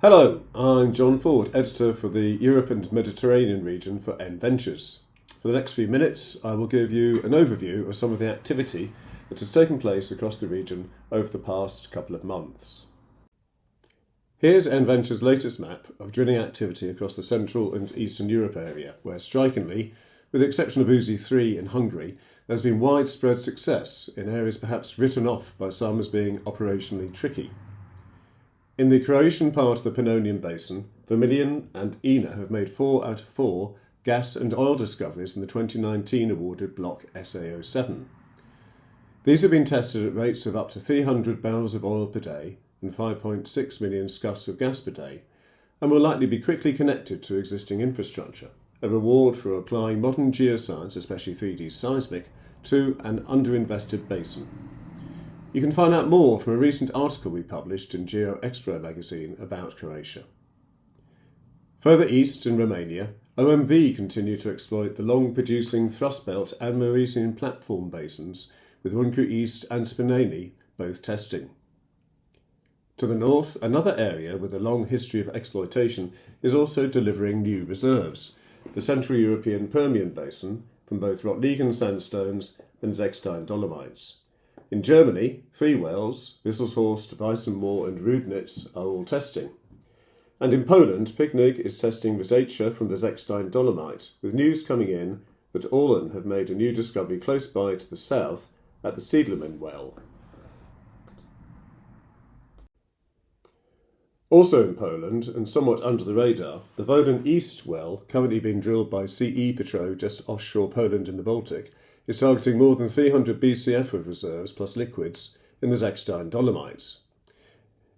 Hello, I'm Jon Ford, editor for the Europe and Mediterranean region for NVentures. For the next few minutes, I will give you an overview of some of the activity that has taken place across the region over the past couple of months. Here's NVentures' latest map of drilling activity across the Central and Eastern Europe area, where strikingly, with the exception of Uzi 3 in Hungary, there's been widespread success in areas perhaps written off by some as being operationally tricky. In the Croatian part of the Pannonian Basin, Vermilion and ENA have made 4 out of 4 gas and oil discoveries in the 2019 awarded Block SA07. These have been tested at rates of up to 300 barrels of oil per day and 5.6 million scuffs of gas per day, and will likely be quickly connected to existing infrastructure, a reward for applying modern geoscience, especially 3D seismic, to an underinvested basin. You can find out more from a recent article we published in GeoExpro magazine about Croatia. Further east in Romania, OMV continue to exploit the long-producing thrust belt and Mauritian platform basins, with Runku East and Spineni both testing. To the north, another area with a long history of exploitation is also delivering new reserves, the Central European Permian Basin, from both Rotliegend sandstones and Zechstein dolomites. In Germany, 3 wells, Wisselshorst, Weissenmoor and Rudnitz, are all testing. And in Poland, Picnig is testing Wysacha from the Zechstein dolomite, with news coming in that Orlen have made a new discovery close by to the south at the Siedlemin well. Also in Poland, and somewhat under the radar, the Woden East well, currently being drilled by CE Petro just offshore Poland in the Baltic, is targeting more than 300 BCF of reserves plus liquids in the Zechstein dolomites.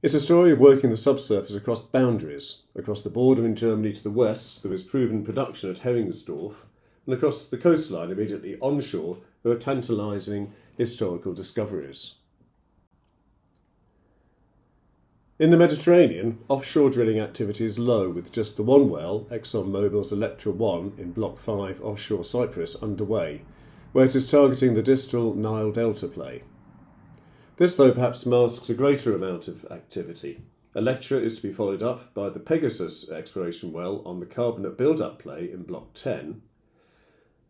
It's a story of working the subsurface across boundaries. Across the border in Germany to the west, there is proven production at Heringsdorf, and across the coastline immediately onshore, there are tantalising historical discoveries. In the Mediterranean, offshore drilling activity is low, with just the one well, ExxonMobil's Electra 1 in Block 5 offshore Cyprus, underway, where it is targeting the distal Nile Delta play. This, though, perhaps masks a greater amount of activity. Electra is to be followed up by the Pegasus exploration well on the carbonate build-up play in Block 10,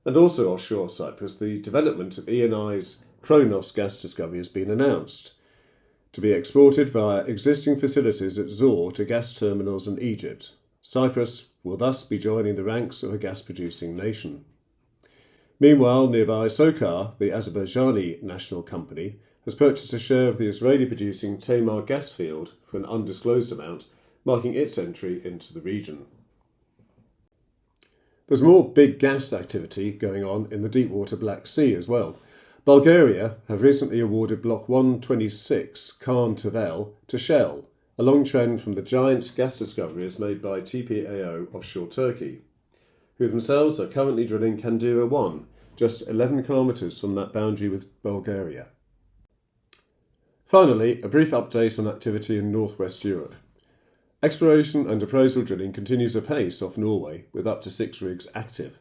and also offshore Cyprus, the development of Eni's Kronos gas discovery has been announced, to be exported via existing facilities at Zohr to gas terminals in Egypt. Cyprus will thus be joining the ranks of a gas-producing nation. Meanwhile, nearby Sokar, the Azerbaijani national company, has purchased a share of the Israeli-producing Tamar gas field for an undisclosed amount, marking its entry into the region. There's more big gas activity going on in the deepwater Black Sea as well. Bulgaria have recently awarded Block 126 Khan Tavel to Shell, a long trend from the giant gas discoveries made by TPAO offshore Turkey, who themselves are currently drilling Kandira 1, just 11 kilometres from that boundary with Bulgaria. Finally, a brief update on activity in northwest Europe. Exploration and appraisal drilling continues apace off Norway, with up to 6 rigs active.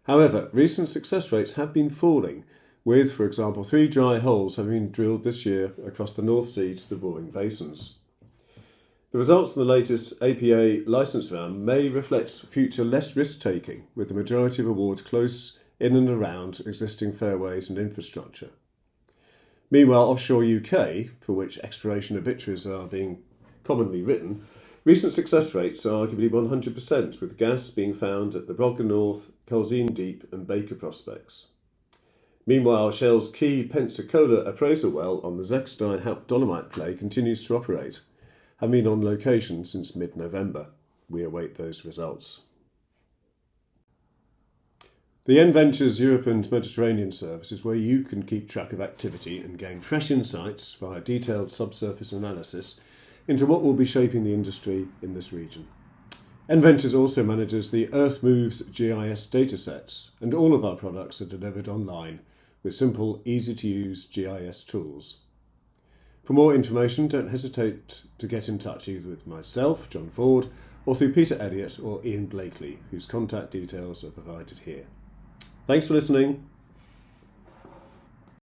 However, recent success rates have been falling, with, for example, 3 dry holes having been drilled this year across the North Sea to the Roaring Basins. The results in the latest APA licence round may reflect future less risk-taking, with the majority of awards close in and around existing fairways and infrastructure. Meanwhile, offshore UK, for which exploration obituaries are being commonly written, recent success rates are arguably 100%, with gas being found at the Brogger North, Culzean Deep and Baker prospects. Meanwhile, Shell's key Pensacola appraisal well on the Zechstein Haupt Dolomite play continues to operate, having been on location since mid-November. We await those results. The NVentures Europe and Mediterranean service is where you can keep track of activity and gain fresh insights via detailed subsurface analysis into what will be shaping the industry in this region. NVentures also manages the Earth Moves GIS datasets, and all of our products are delivered online with simple, easy-to-use GIS tools. For more information, don't hesitate to get in touch either with myself, Jon Ford, or through Peter Elliott or Ian Blakely, whose contact details are provided here. Thanks for listening.